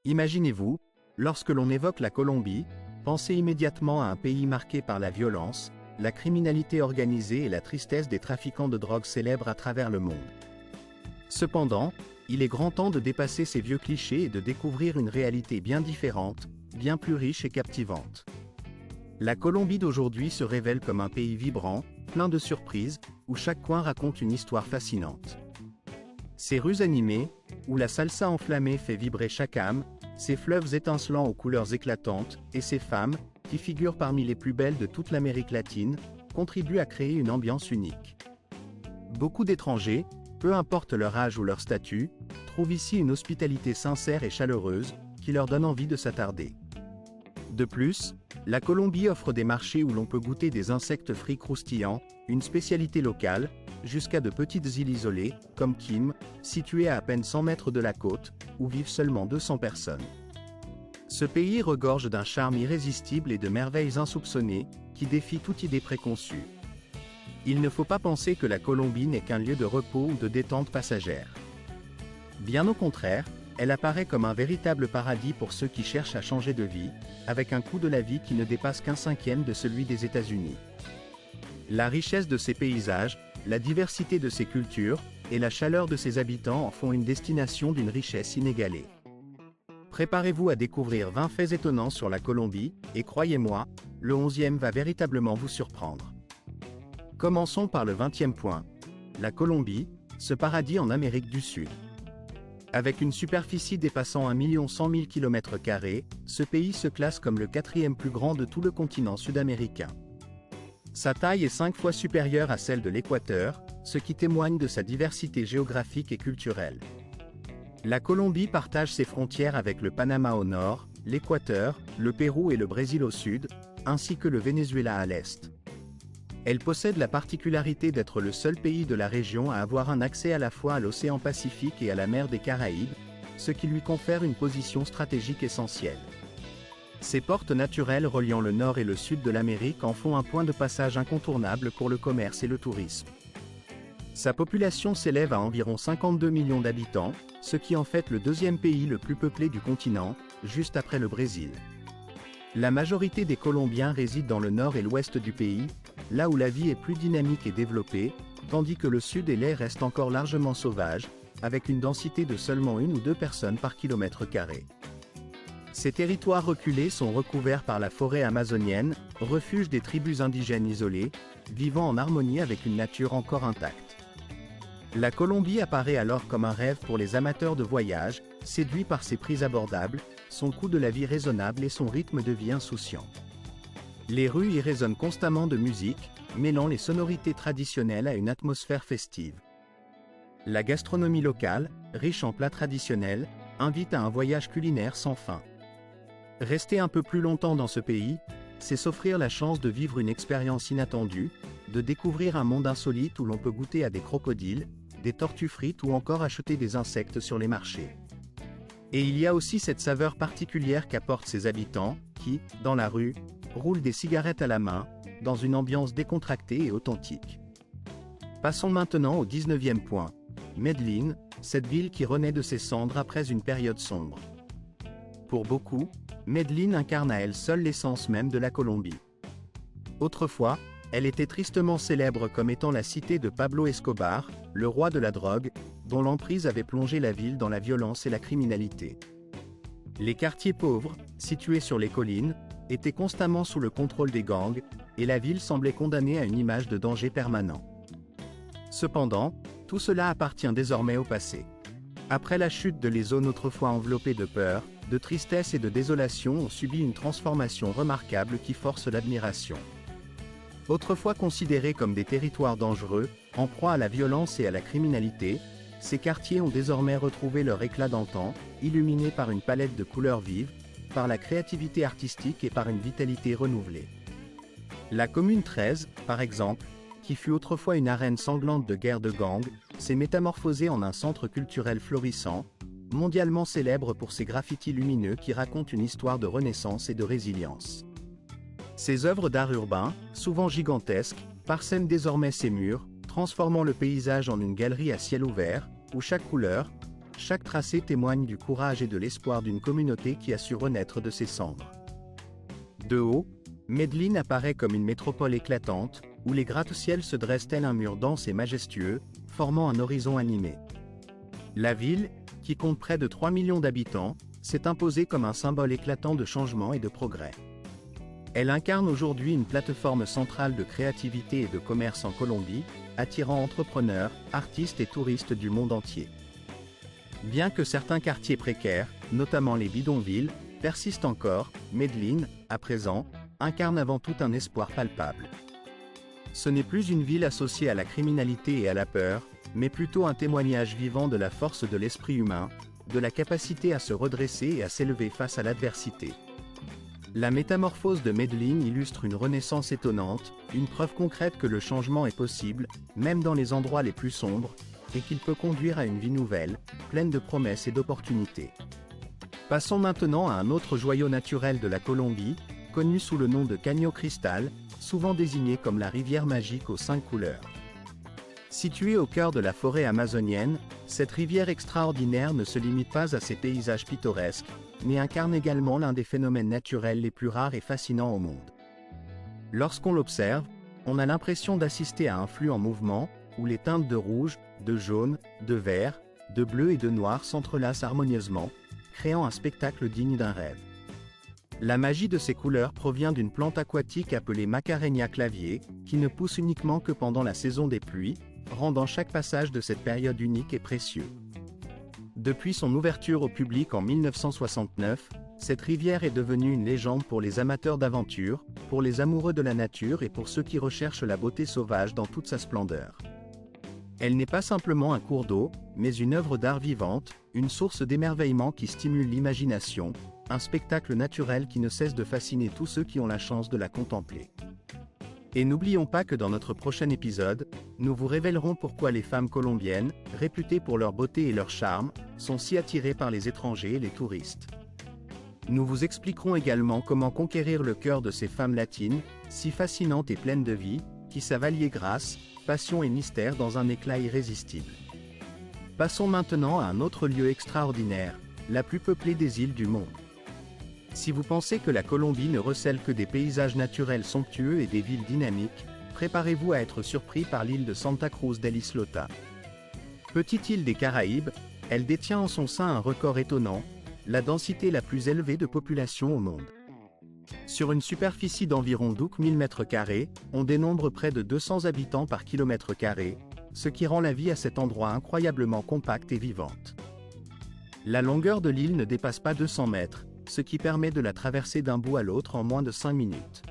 Imaginez-vous, lorsque l'on évoque la Colombie, pensez immédiatement à un pays marqué par la violence, la criminalité organisée et la tristesse des trafiquants de drogue célèbres à travers le monde. Cependant, il est grand temps de dépasser ces vieux clichés et de découvrir une réalité bien différente, bien plus riche et captivante. La Colombie d'aujourd'hui se révèle comme un pays vibrant, plein de surprises, où chaque coin raconte une histoire fascinante. Ses rues animées, où la salsa enflammée fait vibrer chaque âme, ses fleuves étincelants aux couleurs éclatantes, et ses femmes, qui figurent parmi les plus belles de toute l'Amérique latine, contribuent à créer une ambiance unique. Beaucoup d'étrangers, peu importe leur âge ou leur statut, trouvent ici une hospitalité sincère et chaleureuse, qui leur donne envie de s'attarder. De plus, la Colombie offre des marchés où l'on peut goûter des insectes frits croustillants, une spécialité locale, jusqu'à de petites îles isolées, comme Kim, situées à peine 100 mètres de la côte, où vivent seulement 200 personnes. Ce pays regorge d'un charme irrésistible et de merveilles insoupçonnées, qui défient toute idée préconçue. Il ne faut pas penser que la Colombie n'est qu'un lieu de repos ou de détente passagère. Bien au contraire, elle apparaît comme un véritable paradis pour ceux qui cherchent à changer de vie, avec un coût de la vie qui ne dépasse qu'un cinquième de celui des États-Unis. La richesse de ses paysages, la diversité de ses cultures, et la chaleur de ses habitants en font une destination d'une richesse inégalée. Préparez-vous à découvrir 20 faits étonnants sur la Colombie, et croyez-moi, le 11e va véritablement vous surprendre. Commençons par le 20e point. La Colombie, ce paradis en Amérique du Sud. Avec une superficie dépassant 1 100 000 km², ce pays se classe comme le 4e plus grand de tout le continent sud-américain. Sa taille est 5 fois supérieure à celle de l'Équateur, ce qui témoigne de sa diversité géographique et culturelle. La Colombie partage ses frontières avec le Panama au nord, l'Équateur, le Pérou et le Brésil au sud, ainsi que le Venezuela à l'est. Elle possède la particularité d'être le seul pays de la région à avoir un accès à la fois à l'océan Pacifique et à la mer des Caraïbes, ce qui lui confère une position stratégique essentielle. Ses ports naturels reliant le nord et le sud de l'Amérique en font un point de passage incontournable pour le commerce et le tourisme. Sa population s'élève à environ 52 millions d'habitants, ce qui en fait le deuxième pays le plus peuplé du continent, juste après le Brésil. La majorité des Colombiens résident dans le nord et l'ouest du pays, là où la vie est plus dynamique et développée, tandis que le sud et l'est restent encore largement sauvages, avec une densité de seulement 1 ou 2 personnes par km². Ces territoires reculés sont recouverts par la forêt amazonienne, refuge des tribus indigènes isolées, vivant en harmonie avec une nature encore intacte. La Colombie apparaît alors comme un rêve pour les amateurs de voyage, séduits par ses prix abordables, son coût de la vie raisonnable et son rythme de vie insouciant. Les rues y résonnent constamment de musique, mêlant les sonorités traditionnelles à une atmosphère festive. La gastronomie locale, riche en plats traditionnels, invite à un voyage culinaire sans fin. Rester un peu plus longtemps dans ce pays, c'est s'offrir la chance de vivre une expérience inattendue, de découvrir un monde insolite où l'on peut goûter à des crocodiles, des tortues frites ou encore acheter des insectes sur les marchés. Et il y a aussi cette saveur particulière qu'apportent ses habitants, qui, dans la rue, roulent des cigarettes à la main, dans une ambiance décontractée et authentique. Passons maintenant au 19e point. Medellín, cette ville qui renaît de ses cendres après une période sombre. Pour beaucoup, Medellín incarne à elle seule l'essence même de la Colombie. Autrefois, elle était tristement célèbre comme étant la cité de Pablo Escobar, le roi de la drogue, dont l'emprise avait plongé la ville dans la violence et la criminalité. Les quartiers pauvres, situés sur les collines, étaient constamment sous le contrôle des gangs, et la ville semblait condamnée à une image de danger permanent. Cependant, tout cela appartient désormais au passé. Après la chute de les zones autrefois enveloppées de peur, de tristesse et de désolation ont subi une transformation remarquable qui force l'admiration. Autrefois considérés comme des territoires dangereux, en proie à la violence et à la criminalité, ces quartiers ont désormais retrouvé leur éclat d'antan, illuminés par une palette de couleurs vives, par la créativité artistique et par une vitalité renouvelée. La commune 13, par exemple, qui fut autrefois une arène sanglante de guerre de gangs, s'est métamorphosée en un centre culturel florissant, mondialement célèbre pour ses graffitis lumineux qui racontent une histoire de renaissance et de résilience. Ces œuvres d'art urbain, souvent gigantesques, parsèment désormais ses murs, transformant le paysage en une galerie à ciel ouvert, où chaque couleur, chaque tracé témoigne du courage et de l'espoir d'une communauté qui a su renaître de ses cendres. De haut, Medellín apparaît comme une métropole éclatante, où les gratte-ciels se dressent tel un mur dense et majestueux, formant un horizon animé. La ville, qui compte près de 3 millions d'habitants, s'est imposée comme un symbole éclatant de changement et de progrès. Elle incarne aujourd'hui une plateforme centrale de créativité et de commerce en Colombie, attirant entrepreneurs, artistes et touristes du monde entier. Bien que certains quartiers précaires, notamment les bidonvilles, persistent encore, Medellín, à présent, incarne avant tout un espoir palpable. Ce n'est plus une ville associée à la criminalité et à la peur, mais plutôt un témoignage vivant de la force de l'esprit humain, de la capacité à se redresser et à s'élever face à l'adversité. La métamorphose de Medellín illustre une renaissance étonnante, une preuve concrète que le changement est possible, même dans les endroits les plus sombres, et qu'il peut conduire à une vie nouvelle, pleine de promesses et d'opportunités. Passons maintenant à un autre joyau naturel de la Colombie, connu sous le nom de Caño Cristal, souvent désigné comme la rivière magique aux 5 couleurs. Située au cœur de la forêt amazonienne, cette rivière extraordinaire ne se limite pas à ses paysages pittoresques, mais incarne également l'un des phénomènes naturels les plus rares et fascinants au monde. Lorsqu'on l'observe, on a l'impression d'assister à un flux en mouvement, où les teintes de rouge, de jaune, de vert, de bleu et de noir s'entrelacent harmonieusement, créant un spectacle digne d'un rêve. La magie de ces couleurs provient d'une plante aquatique appelée Macarenia clavier, qui ne pousse uniquement que pendant la saison des pluies, rendant chaque passage de cette période unique et précieux. Depuis son ouverture au public en 1969, cette rivière est devenue une légende pour les amateurs d'aventure, pour les amoureux de la nature et pour ceux qui recherchent la beauté sauvage dans toute sa splendeur. Elle n'est pas simplement un cours d'eau, mais une œuvre d'art vivante, une source d'émerveillement qui stimule l'imagination, un spectacle naturel qui ne cesse de fasciner tous ceux qui ont la chance de la contempler. Et n'oublions pas que dans notre prochain épisode, nous vous révélerons pourquoi les femmes colombiennes, réputées pour leur beauté et leur charme, sont si attirées par les étrangers et les touristes. Nous vous expliquerons également comment conquérir le cœur de ces femmes latines, si fascinantes et pleines de vie, qui savent allier grâce, passion et mystère dans un éclat irrésistible. Passons maintenant à un autre lieu extraordinaire, la plus peuplée des îles du monde. Si vous pensez que la Colombie ne recèle que des paysages naturels somptueux et des villes dynamiques, préparez-vous à être surpris par l'île de Santa Cruz del Islota. Petite île des Caraïbes, elle détient en son sein un record étonnant, la densité la plus élevée de population au monde. Sur une superficie d'environ 12 000 m², on dénombre près de 200 habitants par kilomètre carré, ce qui rend la vie à cet endroit incroyablement compacte et vivante. La longueur de l'île ne dépasse pas 200 mètres, ce qui permet de la traverser d'un bout à l'autre en moins de 5 minutes.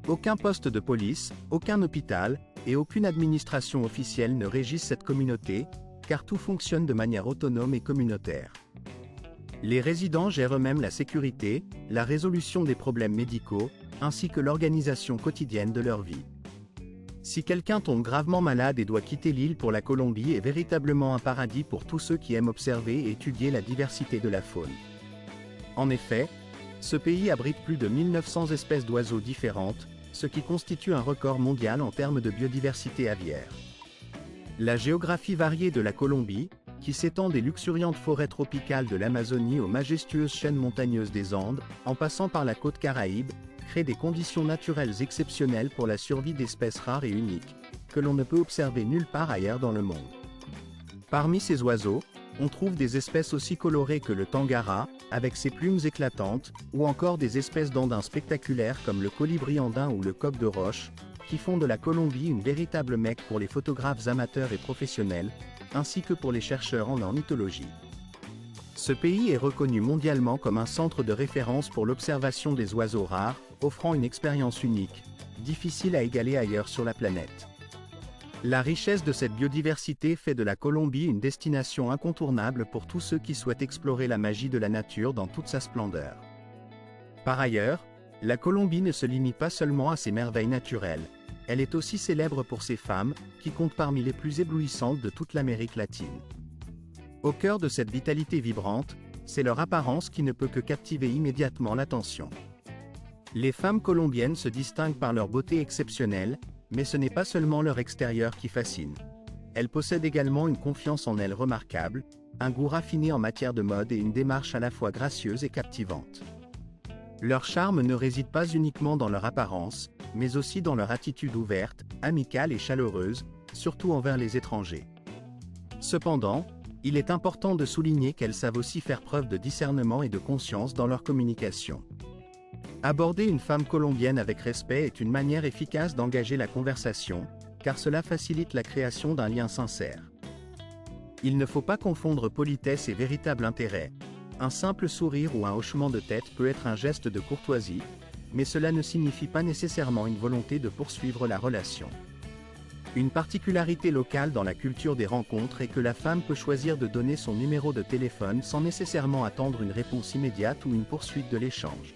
Aucun poste de police, aucun hôpital, et aucune administration officielle ne régissent cette communauté, car tout fonctionne de manière autonome et communautaire. Les résidents gèrent eux-mêmes la sécurité, la résolution des problèmes médicaux, ainsi que l'organisation quotidienne de leur vie. Si quelqu'un tombe gravement malade et doit quitter l'île pour la Colombie est véritablement un paradis pour tous ceux qui aiment observer et étudier la diversité de la faune. En effet, ce pays abrite plus de 1900 espèces d'oiseaux différentes, ce qui constitue un record mondial en termes de biodiversité aviaire. La géographie variée de la Colombie, qui s'étend des luxuriantes forêts tropicales de l'Amazonie aux majestueuses chaînes montagneuses des Andes, en passant par la côte Caraïbe, crée des conditions naturelles exceptionnelles pour la survie d'espèces rares et uniques, que l'on ne peut observer nulle part ailleurs dans le monde. Parmi ces oiseaux, on trouve des espèces aussi colorées que le tangara, avec ses plumes éclatantes, ou encore des espèces d'andins spectaculaires comme le colibri andin ou le coq de roche, qui font de la Colombie une véritable Mecque pour les photographes amateurs et professionnels, ainsi que pour les chercheurs en ornithologie. Ce pays est reconnu mondialement comme un centre de référence pour l'observation des oiseaux rares, offrant une expérience unique, difficile à égaler ailleurs sur la planète. La richesse de cette biodiversité fait de la Colombie une destination incontournable pour tous ceux qui souhaitent explorer la magie de la nature dans toute sa splendeur. Par ailleurs, la Colombie ne se limite pas seulement à ses merveilles naturelles, elle est aussi célèbre pour ses femmes, qui comptent parmi les plus éblouissantes de toute l'Amérique latine. Au cœur de cette vitalité vibrante, c'est leur apparence qui ne peut que captiver immédiatement l'attention. Les femmes colombiennes se distinguent par leur beauté exceptionnelle, mais ce n'est pas seulement leur extérieur qui fascine. Elles possèdent également une confiance en elles remarquable, un goût raffiné en matière de mode et une démarche à la fois gracieuse et captivante. Leur charme ne réside pas uniquement dans leur apparence, mais aussi dans leur attitude ouverte, amicale et chaleureuse, surtout envers les étrangers. Cependant, il est important de souligner qu'elles savent aussi faire preuve de discernement et de conscience dans leur communication. Aborder une femme colombienne avec respect est une manière efficace d'engager la conversation, car cela facilite la création d'un lien sincère. Il ne faut pas confondre politesse et véritable intérêt. Un simple sourire ou un hochement de tête peut être un geste de courtoisie, mais cela ne signifie pas nécessairement une volonté de poursuivre la relation. Une particularité locale dans la culture des rencontres est que la femme peut choisir de donner son numéro de téléphone sans nécessairement attendre une réponse immédiate ou une poursuite de l'échange.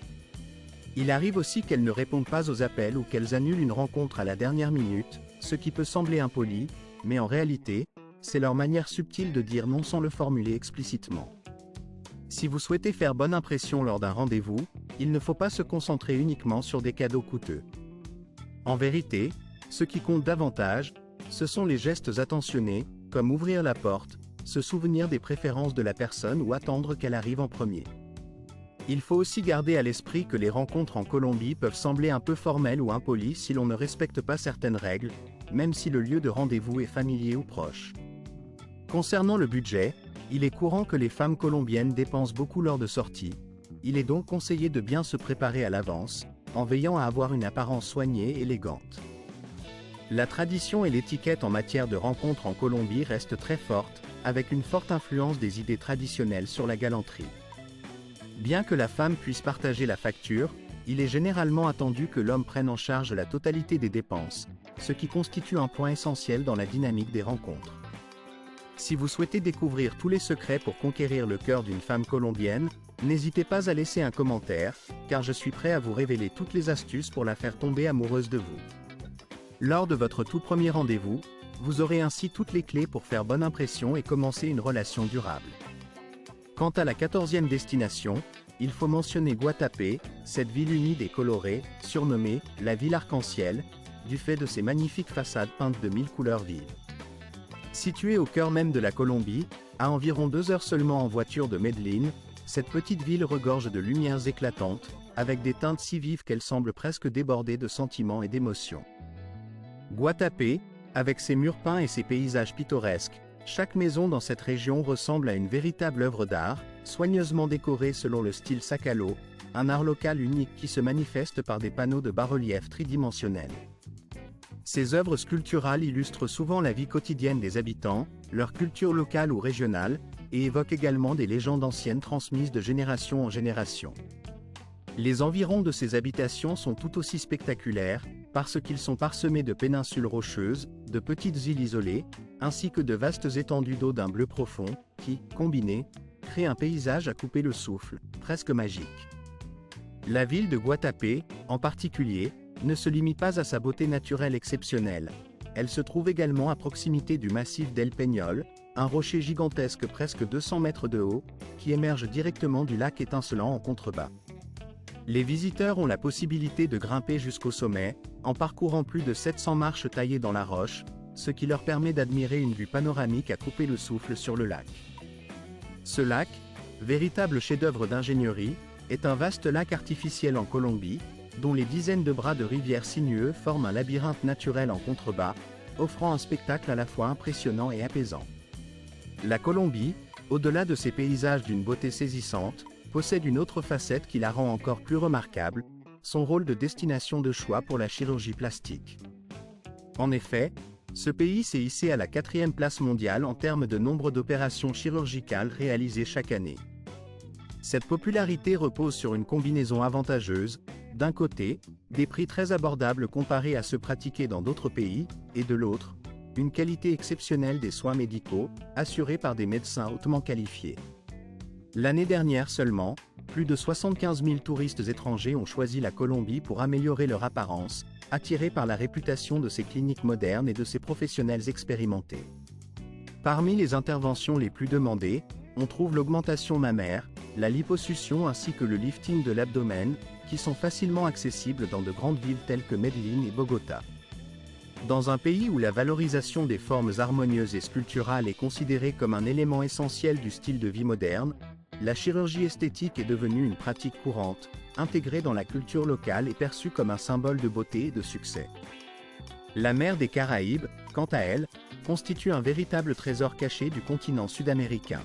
Il arrive aussi qu'elles ne répondent pas aux appels ou qu'elles annulent une rencontre à la dernière minute, ce qui peut sembler impoli, mais en réalité, c'est leur manière subtile de dire non sans le formuler explicitement. Si vous souhaitez faire bonne impression lors d'un rendez-vous, il ne faut pas se concentrer uniquement sur des cadeaux coûteux. En vérité, ce qui compte davantage, ce sont les gestes attentionnés, comme ouvrir la porte, se souvenir des préférences de la personne ou attendre qu'elle arrive en premier. Il faut aussi garder à l'esprit que les rencontres en Colombie peuvent sembler un peu formelles ou impolies si l'on ne respecte pas certaines règles, même si le lieu de rendez-vous est familier ou proche. Concernant le budget, il est courant que les femmes colombiennes dépensent beaucoup lors de sorties. Il est donc conseillé de bien se préparer à l'avance, en veillant à avoir une apparence soignée et élégante. La tradition et l'étiquette en matière de rencontres en Colombie restent très fortes, avec une forte influence des idées traditionnelles sur la galanterie. Bien que la femme puisse partager la facture, il est généralement attendu que l'homme prenne en charge la totalité des dépenses, ce qui constitue un point essentiel dans la dynamique des rencontres. Si vous souhaitez découvrir tous les secrets pour conquérir le cœur d'une femme colombienne, n'hésitez pas à laisser un commentaire, car je suis prêt à vous révéler toutes les astuces pour la faire tomber amoureuse de vous. Lors de votre tout premier rendez-vous, vous aurez ainsi toutes les clés pour faire bonne impression et commencer une relation durable. Quant à la 14e destination, il faut mentionner Guatapé, cette ville humide et colorée, surnommée « la ville arc-en-ciel », du fait de ses magnifiques façades peintes de 1000 couleurs vives. Située au cœur même de la Colombie, à environ 2 heures seulement en voiture de Medellín, cette petite ville regorge de lumières éclatantes, avec des teintes si vives qu'elles semblent presque déborder de sentiments et d'émotions. Guatapé, avec ses murs peints et ses paysages pittoresques, chaque maison dans cette région ressemble à une véritable œuvre d'art, soigneusement décorée selon le style sakalo, un art local unique qui se manifeste par des panneaux de bas-relief tridimensionnels. Ces œuvres sculpturales illustrent souvent la vie quotidienne des habitants, leur culture locale ou régionale, et évoquent également des légendes anciennes transmises de génération en génération. Les environs de ces habitations sont tout aussi spectaculaires, parce qu'ils sont parsemés de péninsules rocheuses, de petites îles isolées, ainsi que de vastes étendues d'eau d'un bleu profond, qui, combinés, créent un paysage à couper le souffle, presque magique. La ville de Guatapé, en particulier, ne se limite pas à sa beauté naturelle exceptionnelle. Elle se trouve également à proximité du massif d'El Peñol, un rocher gigantesque presque 200 mètres de haut, qui émerge directement du lac étincelant en contrebas. Les visiteurs ont la possibilité de grimper jusqu'au sommet, en parcourant plus de 700 marches taillées dans la roche, ce qui leur permet d'admirer une vue panoramique à couper le souffle sur le lac. Ce lac, véritable chef-d'œuvre d'ingénierie, est un vaste lac artificiel en Colombie, dont les dizaines de bras de rivière sinueux forment un labyrinthe naturel en contrebas, offrant un spectacle à la fois impressionnant et apaisant. La Colombie, au-delà de ses paysages d'une beauté saisissante, possède une autre facette qui la rend encore plus remarquable, son rôle de destination de choix pour la chirurgie plastique. En effet, ce pays s'est hissé à la 4e place mondiale en termes de nombre d'opérations chirurgicales réalisées chaque année. Cette popularité repose sur une combinaison avantageuse, d'un côté, des prix très abordables comparés à ceux pratiqués dans d'autres pays, et de l'autre, une qualité exceptionnelle des soins médicaux, assurés par des médecins hautement qualifiés. L'année dernière seulement, plus de 75 000 touristes étrangers ont choisi la Colombie pour améliorer leur apparence, attirés par la réputation de ses cliniques modernes et de ses professionnels expérimentés. Parmi les interventions les plus demandées, on trouve l'augmentation mammaire, la liposuction ainsi que le lifting de l'abdomen, qui sont facilement accessibles dans de grandes villes telles que Medellín et Bogota. Dans un pays où la valorisation des formes harmonieuses et sculpturales est considérée comme un élément essentiel du style de vie moderne, la chirurgie esthétique est devenue une pratique courante, intégrée dans la culture locale et perçue comme un symbole de beauté et de succès. La mer des Caraïbes, quant à elle, constitue un véritable trésor caché du continent sud-américain.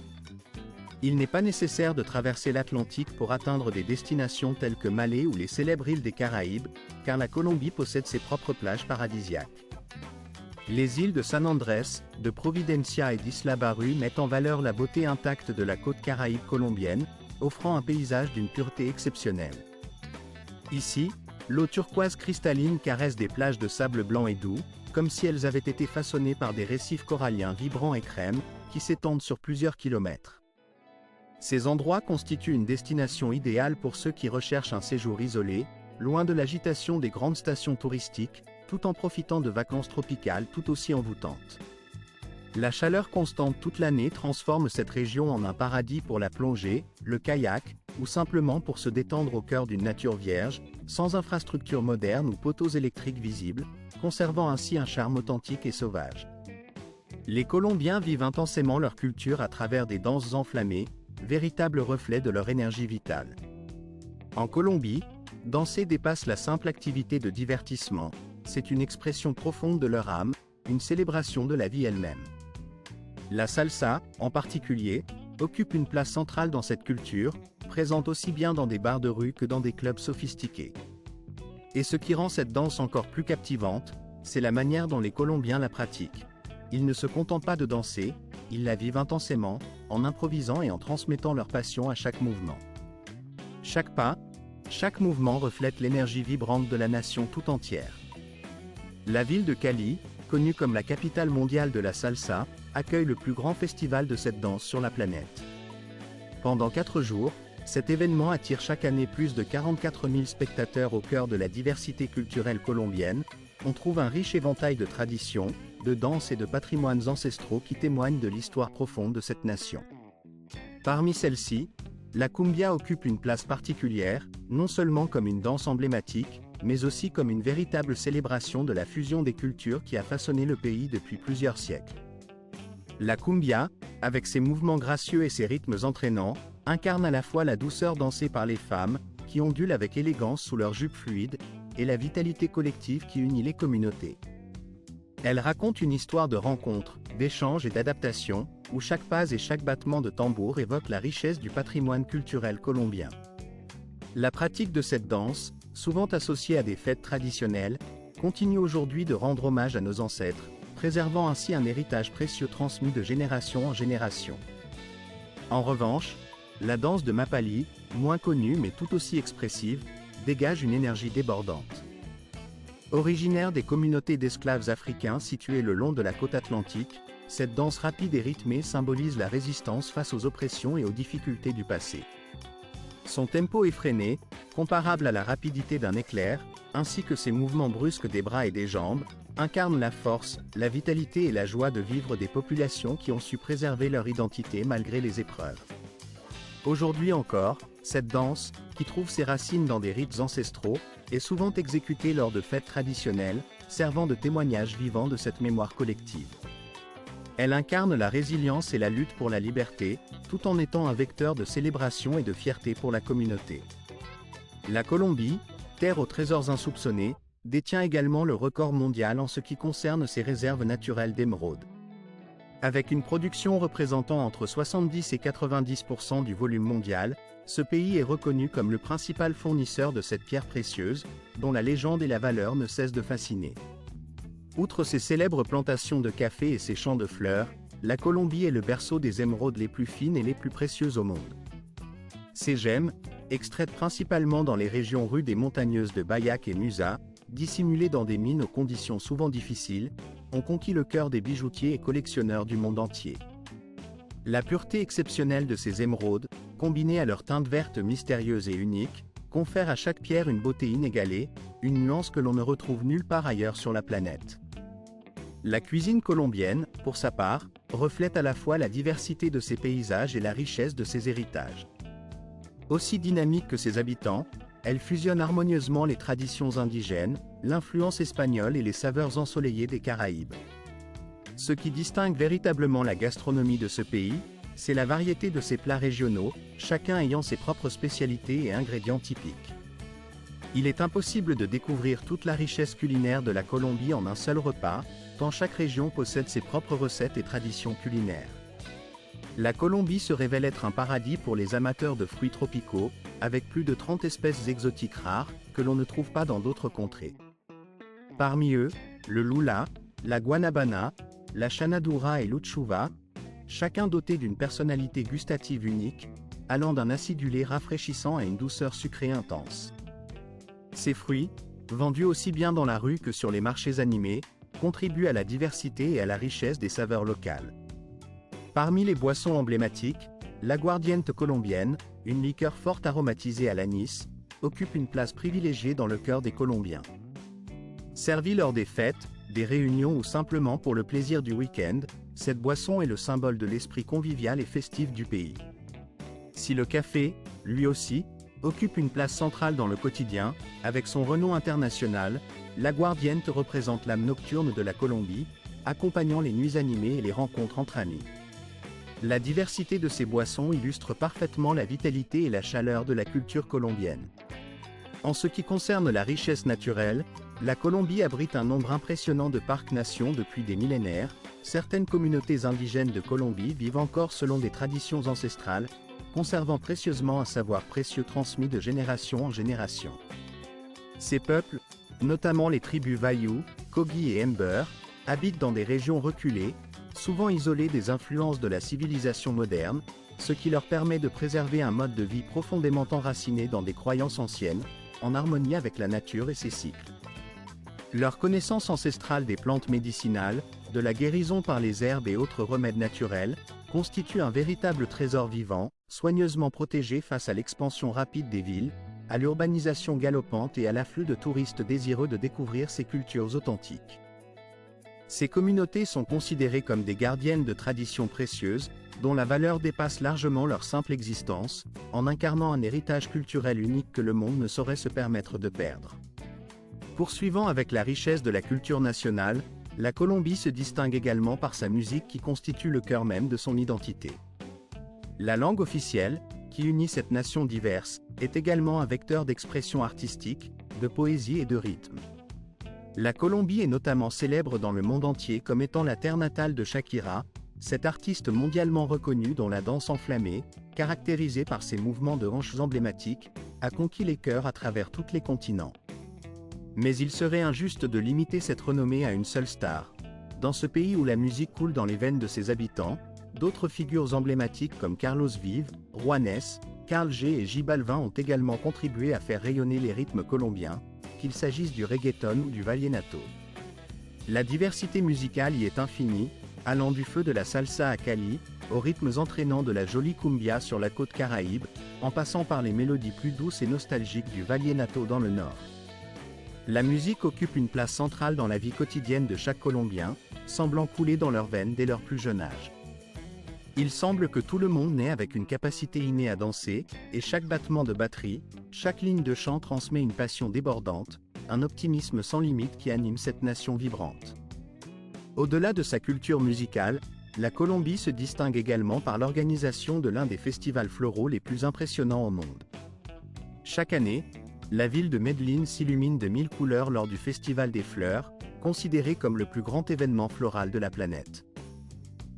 Il n'est pas nécessaire de traverser l'Atlantique pour atteindre des destinations telles que Malé ou les célèbres îles des Caraïbes, car la Colombie possède ses propres plages paradisiaques. Les îles de San Andrés, de Providencia et d'Isla Barú mettent en valeur la beauté intacte de la côte caraïbe colombienne, offrant un paysage d'une pureté exceptionnelle. Ici, l'eau turquoise cristalline caresse des plages de sable blanc et doux, comme si elles avaient été façonnées par des récifs coralliens vibrants et crème, qui s'étendent sur plusieurs kilomètres. Ces endroits constituent une destination idéale pour ceux qui recherchent un séjour isolé, loin de l'agitation des grandes stations touristiques, tout en profitant de vacances tropicales tout aussi envoûtantes. La chaleur constante toute l'année transforme cette région en un paradis pour la plongée, le kayak, ou simplement pour se détendre au cœur d'une nature vierge, sans infrastructures modernes ou poteaux électriques visibles, conservant ainsi un charme authentique et sauvage. Les Colombiens vivent intensément leur culture à travers des danses enflammées, véritables reflets de leur énergie vitale. En Colombie, danser dépasse la simple activité de divertissement, c'est une expression profonde de leur âme, une célébration de la vie elle-même. La salsa, en particulier, occupe une place centrale dans cette culture, présente aussi bien dans des bars de rue que dans des clubs sophistiqués. Et ce qui rend cette danse encore plus captivante, c'est la manière dont les Colombiens la pratiquent. Ils ne se contentent pas de danser, ils la vivent intensément, en improvisant et en transmettant leur passion à chaque mouvement. Chaque pas, chaque mouvement reflète l'énergie vibrante de la nation tout entière. La ville de Cali, connue comme la capitale mondiale de la salsa, accueille le plus grand festival de cette danse sur la planète. Pendant 4 jours, cet événement attire chaque année plus de 44 000 spectateurs au cœur de la diversité culturelle colombienne. On trouve un riche éventail de traditions, de danses et de patrimoines ancestraux qui témoignent de l'histoire profonde de cette nation. Parmi celles-ci, la cumbia occupe une place particulière, non seulement comme une danse emblématique, mais aussi comme une véritable célébration de la fusion des cultures qui a façonné le pays depuis plusieurs siècles. La cumbia, avec ses mouvements gracieux et ses rythmes entraînants, incarne à la fois la douceur dansée par les femmes, qui ondulent avec élégance sous leurs jupes fluides, et la vitalité collective qui unit les communautés. Elle raconte une histoire de rencontres, d'échanges et d'adaptation, où chaque pas et chaque battement de tambour évoque la richesse du patrimoine culturel colombien. La pratique de cette danse, souvent associée à des fêtes traditionnelles, continue aujourd'hui de rendre hommage à nos ancêtres, préservant ainsi un héritage précieux transmis de génération en génération. En revanche, la danse de Mapali, moins connue mais tout aussi expressive, dégage une énergie débordante. Originaire des communautés d'esclaves africains situées le long de la côte atlantique, cette danse rapide et rythmée symbolise la résistance face aux oppressions et aux difficultés du passé. Son tempo effréné, comparable à la rapidité d'un éclair, ainsi que ses mouvements brusques des bras et des jambes, incarnent la force, la vitalité et la joie de vivre des populations qui ont su préserver leur identité malgré les épreuves. Aujourd'hui encore, cette danse, qui trouve ses racines dans des rites ancestraux, est souvent exécutée lors de fêtes traditionnelles, servant de témoignage vivant de cette mémoire collective. Elle incarne la résilience et la lutte pour la liberté, tout en étant un vecteur de célébration et de fierté pour la communauté. La Colombie, terre aux trésors insoupçonnés, détient également le record mondial en ce qui concerne ses réserves naturelles d'émeraude. Avec une production représentant entre 70 et 90% du volume mondial, ce pays est reconnu comme le principal fournisseur de cette pierre précieuse, dont la légende et la valeur ne cessent de fasciner. Outre ses célèbres plantations de café et ses champs de fleurs, la Colombie est le berceau des émeraudes les plus fines et les plus précieuses au monde. Ces gemmes, extraites principalement dans les régions rudes et montagneuses de Bayac et Musa, dissimulées dans des mines aux conditions souvent difficiles, ont conquis le cœur des bijoutiers et collectionneurs du monde entier. La pureté exceptionnelle de ces émeraudes, combinée à leur teinte verte mystérieuse et unique, confère à chaque pierre une beauté inégalée, une nuance que l'on ne retrouve nulle part ailleurs sur la planète. La cuisine colombienne, pour sa part, reflète à la fois la diversité de ses paysages et la richesse de ses héritages. Aussi dynamique que ses habitants, Elle fusionne harmonieusement les traditions indigènes, l'influence espagnole et les saveurs ensoleillées des Caraïbes. Ce qui distingue véritablement la gastronomie de ce pays, c'est la variété de ses plats régionaux, chacun ayant ses propres spécialités et ingrédients typiques. Il est impossible de découvrir toute la richesse culinaire de la Colombie en un seul repas, tant chaque région possède ses propres recettes et traditions culinaires. La Colombie se révèle être un paradis pour les amateurs de fruits tropicaux, avec plus de 30 espèces exotiques rares, que l'on ne trouve pas dans d'autres contrées. Parmi eux, le lula, la guanabana, la chanadura et l'uchuva, chacun doté d'une personnalité gustative unique, allant d'un acidulé rafraîchissant à une douceur sucrée intense. Ces fruits, vendus aussi bien dans la rue que sur les marchés animés, contribuent à la diversité et à la richesse des saveurs locales. Parmi les boissons emblématiques, l'aguardiente colombienne, une liqueur forte aromatisée à l'anis, occupe une place privilégiée dans le cœur des Colombiens. Servie lors des fêtes, des réunions ou simplement pour le plaisir du week-end, cette boisson est le symbole de l'esprit convivial et festif du pays. Si le café, lui aussi, occupe une place centrale dans le quotidien, avec son renom international, l'aguardiente représente l'âme nocturne de la Colombie, accompagnant les nuits animées et les rencontres entre amis. La diversité de ces boissons illustre parfaitement la vitalité et la chaleur de la culture colombienne. En ce qui concerne la richesse naturelle, la Colombie abrite un nombre impressionnant de parcs-nations depuis des millénaires. Certaines communautés indigènes de Colombie vivent encore selon des traditions ancestrales, conservant précieusement un savoir précieux transmis de génération en génération. Ces peuples, notamment les tribus Wayuu, Kogi et Ember, habitent dans des régions reculées, souvent isolées des influences de la civilisation moderne, ce qui leur permet de préserver un mode de vie profondément enraciné dans des croyances anciennes, en harmonie avec la nature et ses cycles. Leur connaissance ancestrale des plantes médicinales, de la guérison par les herbes et autres remèdes naturels, constitue un véritable trésor vivant, soigneusement protégé face à l'expansion rapide des villes, à l'urbanisation galopante et à l'afflux de touristes désireux de découvrir ces cultures authentiques. Ces communautés sont considérées comme des gardiennes de traditions précieuses, dont la valeur dépasse largement leur simple existence, en incarnant un héritage culturel unique que le monde ne saurait se permettre de perdre. Poursuivant avec la richesse de la culture nationale, la Colombie se distingue également par sa musique qui constitue le cœur même de son identité. La langue officielle, qui unit cette nation diverse, est également un vecteur d'expression artistique, de poésie et de rythme. La Colombie est notamment célèbre dans le monde entier comme étant la terre natale de Shakira, cette artiste mondialement reconnue dont la danse enflammée, caractérisée par ses mouvements de hanches emblématiques, a conquis les cœurs à travers tous les continents. Mais il serait injuste de limiter cette renommée à une seule star. Dans ce pays où la musique coule dans les veines de ses habitants, d'autres figures emblématiques comme Carlos Vives, Juanes, Karol G et J Balvin ont également contribué à faire rayonner les rythmes colombiens, qu'il s'agisse du reggaeton ou du vallenato. La diversité musicale y est infinie, allant du feu de la salsa à Cali, aux rythmes entraînants de la jolie cumbia sur la côte Caraïbe, en passant par les mélodies plus douces et nostalgiques du vallenato dans le nord. La musique occupe une place centrale dans la vie quotidienne de chaque Colombien, semblant couler dans leurs veines dès leur plus jeune âge. Il semble que tout le monde naît avec une capacité innée à danser, et chaque battement de batterie, chaque ligne de chant transmet une passion débordante, un optimisme sans limite qui anime cette nation vibrante. Au-delà de sa culture musicale, la Colombie se distingue également par l'organisation de l'un des festivals floraux les plus impressionnants au monde. Chaque année, la ville de Medellín s'illumine de 1000 couleurs lors du Festival des Fleurs, considéré comme le plus grand événement floral de la planète.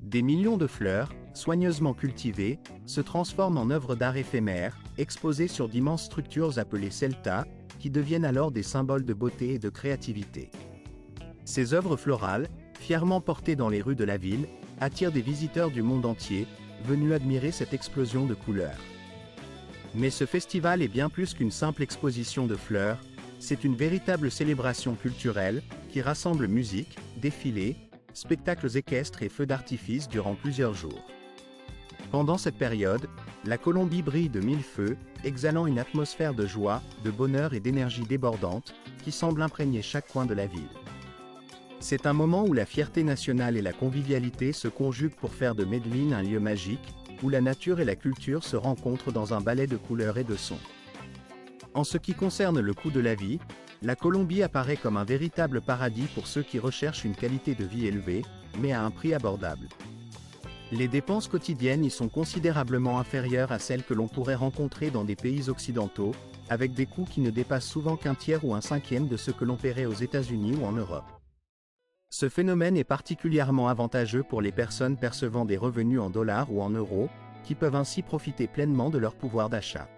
Des millions de fleurs, soigneusement cultivées, se transforment en œuvres d'art éphémères, exposées sur d'immenses structures appelées celtas, qui deviennent alors des symboles de beauté et de créativité. Ces œuvres florales, fièrement portées dans les rues de la ville, attirent des visiteurs du monde entier, venus admirer cette explosion de couleurs. Mais ce festival est bien plus qu'une simple exposition de fleurs, c'est une véritable célébration culturelle, qui rassemble musique, défilés, spectacles équestres et feux d'artifice durant plusieurs jours. Pendant cette période, la Colombie brille de mille feux, exhalant une atmosphère de joie, de bonheur et d'énergie débordante, qui semble imprégner chaque coin de la ville. C'est un moment où la fierté nationale et la convivialité se conjuguent pour faire de Medellín un lieu magique, où la nature et la culture se rencontrent dans un ballet de couleurs et de sons. En ce qui concerne le coût de la vie, la Colombie apparaît comme un véritable paradis pour ceux qui recherchent une qualité de vie élevée, mais à un prix abordable. Les dépenses quotidiennes y sont considérablement inférieures à celles que l'on pourrait rencontrer dans des pays occidentaux, avec des coûts qui ne dépassent souvent qu'un tiers ou un cinquième de ce que l'on paierait aux États-Unis ou en Europe. Ce phénomène est particulièrement avantageux pour les personnes percevant des revenus en dollars ou en euros, qui peuvent ainsi profiter pleinement de leur pouvoir d'achat.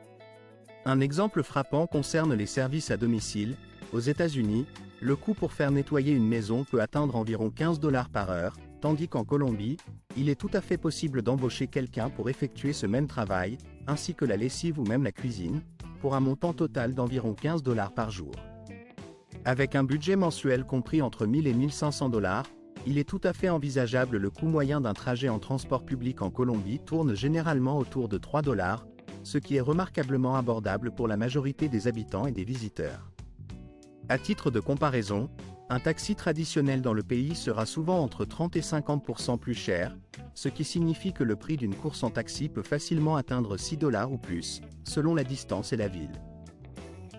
Un exemple frappant concerne les services à domicile. Aux États-Unis, le coût pour faire nettoyer une maison peut atteindre environ 15 $ par heure, tandis qu'en Colombie, il est tout à fait possible d'embaucher quelqu'un pour effectuer ce même travail, ainsi que la lessive ou même la cuisine, pour un montant total d'environ 15 $ par jour. Avec un budget mensuel compris entre 1 000 et 1 500 $, il est tout à fait envisageable. Le coût moyen d'un trajet en transport public en Colombie tourne généralement autour de 3 $, ce qui est remarquablement abordable pour la majorité des habitants et des visiteurs. À titre de comparaison, un taxi traditionnel dans le pays sera souvent entre 30 et 50% plus cher, ce qui signifie que le prix d'une course en taxi peut facilement atteindre 6 $ ou plus, selon la distance et la ville.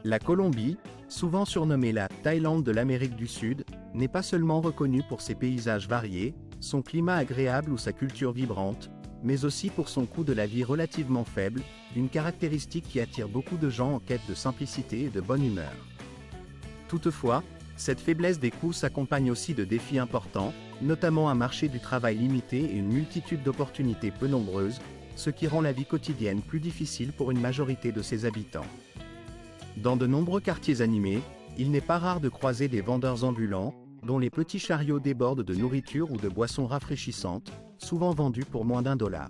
La Colombie, souvent surnommée la Thaïlande de l'Amérique du Sud, n'est pas seulement reconnue pour ses paysages variés, son climat agréable ou sa culture vibrante, mais aussi pour son coût de la vie relativement faible, une caractéristique qui attire beaucoup de gens en quête de simplicité et de bonne humeur. Toutefois, cette faiblesse des coûts s'accompagne aussi de défis importants, notamment un marché du travail limité et une multitude d'opportunités peu nombreuses, ce qui rend la vie quotidienne plus difficile pour une majorité de ses habitants. Dans de nombreux quartiers animés, il n'est pas rare de croiser des vendeurs ambulants, dont les petits chariots débordent de nourriture ou de boissons rafraîchissantes, souvent vendues pour moins d'1 $.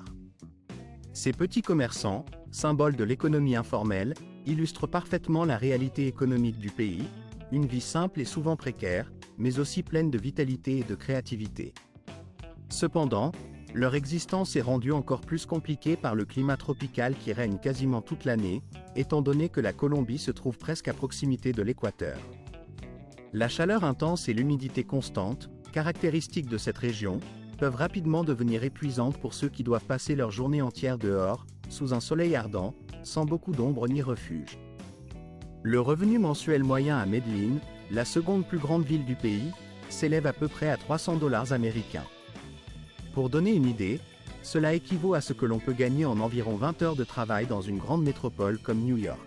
Ces petits commerçants, symboles de l'économie informelle, illustrent parfaitement la réalité économique du pays, une vie simple et souvent précaire, mais aussi pleine de vitalité et de créativité. Cependant, leur existence est rendue encore plus compliquée par le climat tropical qui règne quasiment toute l'année, étant donné que la Colombie se trouve presque à proximité de l'équateur. La chaleur intense et l'humidité constante, caractéristiques de cette région, peuvent rapidement devenir épuisantes pour ceux qui doivent passer leur journée entière dehors, sous un soleil ardent, sans beaucoup d'ombre ni refuge. Le revenu mensuel moyen à Medellín, la seconde plus grande ville du pays, s'élève à peu près à 300 $ américains. Pour donner une idée, cela équivaut à ce que l'on peut gagner en environ 20 heures de travail dans une grande métropole comme New York.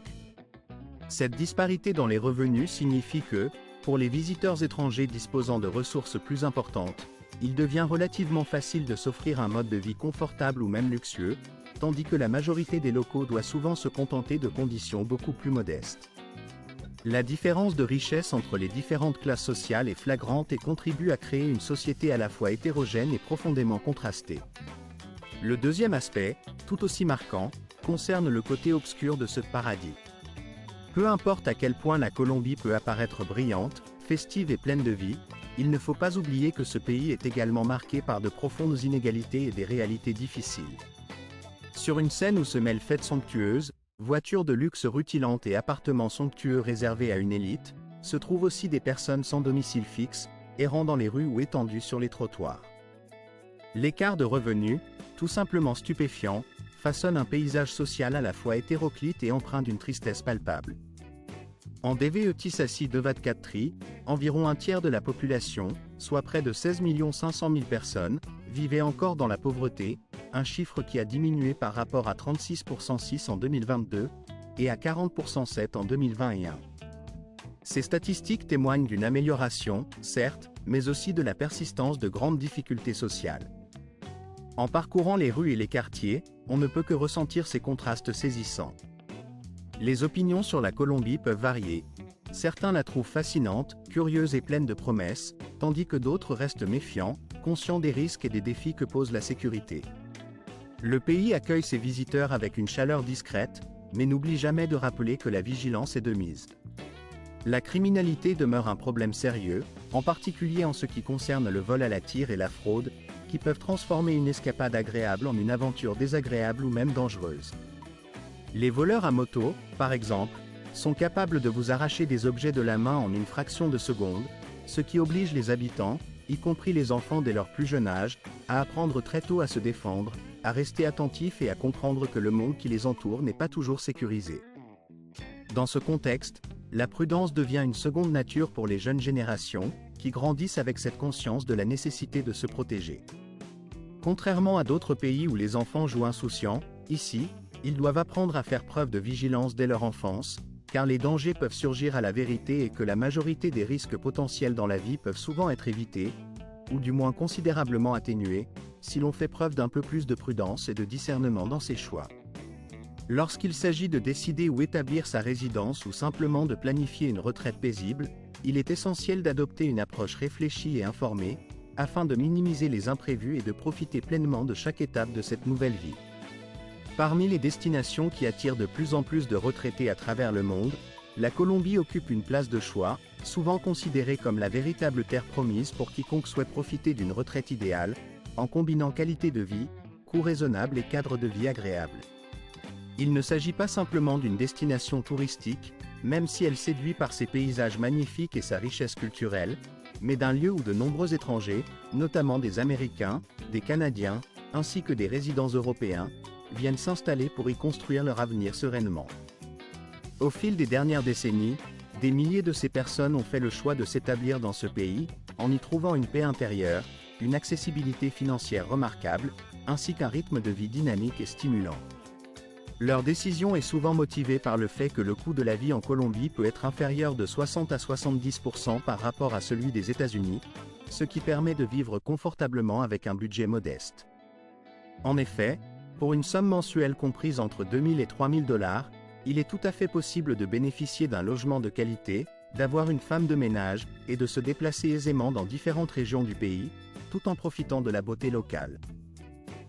Cette disparité dans les revenus signifie que, pour les visiteurs étrangers disposant de ressources plus importantes, il devient relativement facile de s'offrir un mode de vie confortable ou même luxueux, tandis que la majorité des locaux doit souvent se contenter de conditions beaucoup plus modestes. La différence de richesse entre les différentes classes sociales est flagrante et contribue à créer une société à la fois hétérogène et profondément contrastée. Le deuxième aspect, tout aussi marquant, concerne le côté obscur de ce paradis. Peu importe à quel point la Colombie peut apparaître brillante, festive et pleine de vie, il ne faut pas oublier que ce pays est également marqué par de profondes inégalités et des réalités difficiles. Sur une scène où se mêlent fêtes somptueuses, voitures de luxe rutilantes et appartements somptueux réservés à une élite, se trouvent aussi des personnes sans domicile fixe, errant dans les rues ou étendues sur les trottoirs. L'écart de revenus, tout simplement stupéfiant, façonne un paysage social à la fois hétéroclite et empreint d'une tristesse palpable. En DVET-SACI 224 environ un tiers de la population, soit près de 16 500 000 personnes, vivait encore dans la pauvreté, un chiffre qui a diminué par rapport à 36% en 2022 et à 40% en 2021. Ces statistiques témoignent d'une amélioration, certes, mais aussi de la persistance de grandes difficultés sociales. En parcourant les rues et les quartiers, on ne peut que ressentir ces contrastes saisissants. Les opinions sur la Colombie peuvent varier. Certains la trouvent fascinante, curieuse et pleine de promesses, tandis que d'autres restent méfiants, conscients des risques et des défis que pose la sécurité. Le pays accueille ses visiteurs avec une chaleur discrète, mais n'oublie jamais de rappeler que la vigilance est de mise. La criminalité demeure un problème sérieux, en particulier en ce qui concerne le vol à la tire et la fraude, qui peuvent transformer une escapade agréable en une aventure désagréable ou même dangereuse. Les voleurs à moto, par exemple, sont capables de vous arracher des objets de la main en une fraction de seconde, ce qui oblige les habitants, y compris les enfants dès leur plus jeune âge, à apprendre très tôt à se défendre, à rester attentifs et à comprendre que le monde qui les entoure n'est pas toujours sécurisé. Dans ce contexte, la prudence devient une seconde nature pour les jeunes générations, qui grandissent avec cette conscience de la nécessité de se protéger. Contrairement à d'autres pays où les enfants jouent insouciants, ici, ils doivent apprendre à faire preuve de vigilance dès leur enfance, car les dangers peuvent surgir à la vérité et que la majorité des risques potentiels dans la vie peuvent souvent être évités, ou du moins considérablement atténués, si l'on fait preuve d'un peu plus de prudence et de discernement dans ses choix. Lorsqu'il s'agit de décider où établir sa résidence ou simplement de planifier une retraite paisible, il est essentiel d'adopter une approche réfléchie et informée, afin de minimiser les imprévus et de profiter pleinement de chaque étape de cette nouvelle vie. Parmi les destinations qui attirent de plus en plus de retraités à travers le monde, la Colombie occupe une place de choix, souvent considérée comme la véritable terre promise pour quiconque souhaite profiter d'une retraite idéale, en combinant qualité de vie, coût raisonnable et cadre de vie agréable. Il ne s'agit pas simplement d'une destination touristique, même si elle séduit par ses paysages magnifiques et sa richesse culturelle, mais d'un lieu où de nombreux étrangers, notamment des Américains, des Canadiens, ainsi que des résidents européens, viennent s'installer pour y construire leur avenir sereinement. Au fil des dernières décennies, des milliers de ces personnes ont fait le choix de s'établir dans ce pays, en y trouvant une paix intérieure, une accessibilité financière remarquable, ainsi qu'un rythme de vie dynamique et stimulant. Leur décision est souvent motivée par le fait que le coût de la vie en Colombie peut être inférieur de 60 à 70% par rapport à celui des États-Unis, ce qui permet de vivre confortablement avec un budget modeste. En effet, pour une somme mensuelle comprise entre 2 000 et 3 000 $, il est tout à fait possible de bénéficier d'un logement de qualité, d'avoir une femme de ménage, et de se déplacer aisément dans différentes régions du pays, tout en profitant de la beauté locale.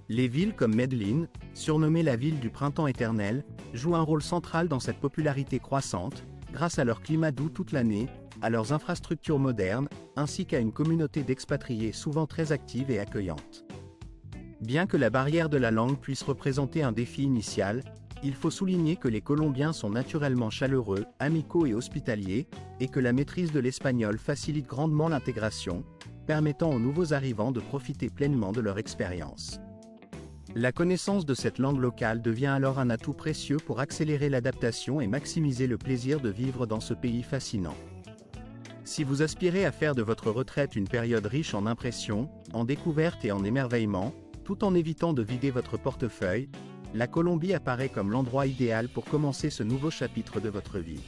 Les villes comme Medellín, surnommée la ville du printemps éternel, jouent un rôle central dans cette popularité croissante, grâce à leur climat doux toute l'année, à leurs infrastructures modernes, ainsi qu'à une communauté d'expatriés souvent très active et accueillante. Bien que la barrière de la langue puisse représenter un défi initial, il faut souligner que les Colombiens sont naturellement chaleureux, amicaux et hospitaliers, et que la maîtrise de l'espagnol facilite grandement l'intégration, permettant aux nouveaux arrivants de profiter pleinement de leur expérience. La connaissance de cette langue locale devient alors un atout précieux pour accélérer l'adaptation et maximiser le plaisir de vivre dans ce pays fascinant. Si vous aspirez à faire de votre retraite une période riche en impressions, en découvertes et en émerveillements, tout en évitant de vider votre portefeuille, la Colombie apparaît comme l'endroit idéal pour commencer ce nouveau chapitre de votre vie.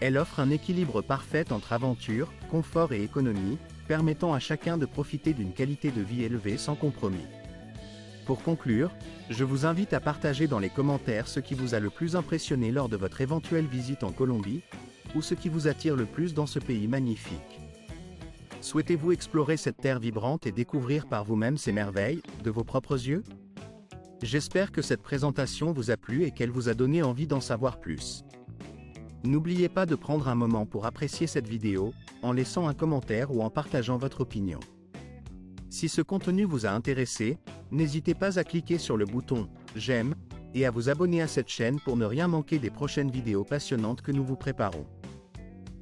Elle offre un équilibre parfait entre aventure, confort et économie, permettant à chacun de profiter d'une qualité de vie élevée sans compromis. Pour conclure, je vous invite à partager dans les commentaires ce qui vous a le plus impressionné lors de votre éventuelle visite en Colombie, ou ce qui vous attire le plus dans ce pays magnifique. Souhaitez-vous explorer cette terre vibrante et découvrir par vous-même ces merveilles, de vos propres yeux? J'espère que cette présentation vous a plu et qu'elle vous a donné envie d'en savoir plus. N'oubliez pas de prendre un moment pour apprécier cette vidéo, en laissant un commentaire ou en partageant votre opinion. Si ce contenu vous a intéressé, n'hésitez pas à cliquer sur le bouton « J'aime » et à vous abonner à cette chaîne pour ne rien manquer des prochaines vidéos passionnantes que nous vous préparons.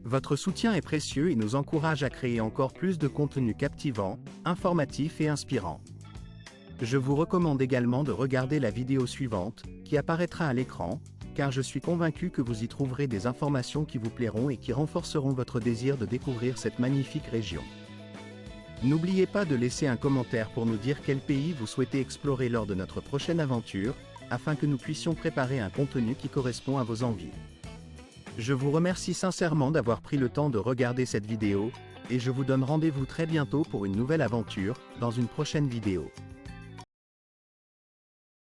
Votre soutien est précieux et nous encourage à créer encore plus de contenu captivant, informatif et inspirant. Je vous recommande également de regarder la vidéo suivante, qui apparaîtra à l'écran, car je suis convaincu que vous y trouverez des informations qui vous plairont et qui renforceront votre désir de découvrir cette magnifique région. N'oubliez pas de laisser un commentaire pour nous dire quel pays vous souhaitez explorer lors de notre prochaine aventure, afin que nous puissions préparer un contenu qui correspond à vos envies. Je vous remercie sincèrement d'avoir pris le temps de regarder cette vidéo, et je vous donne rendez-vous très bientôt pour une nouvelle aventure, dans une prochaine vidéo.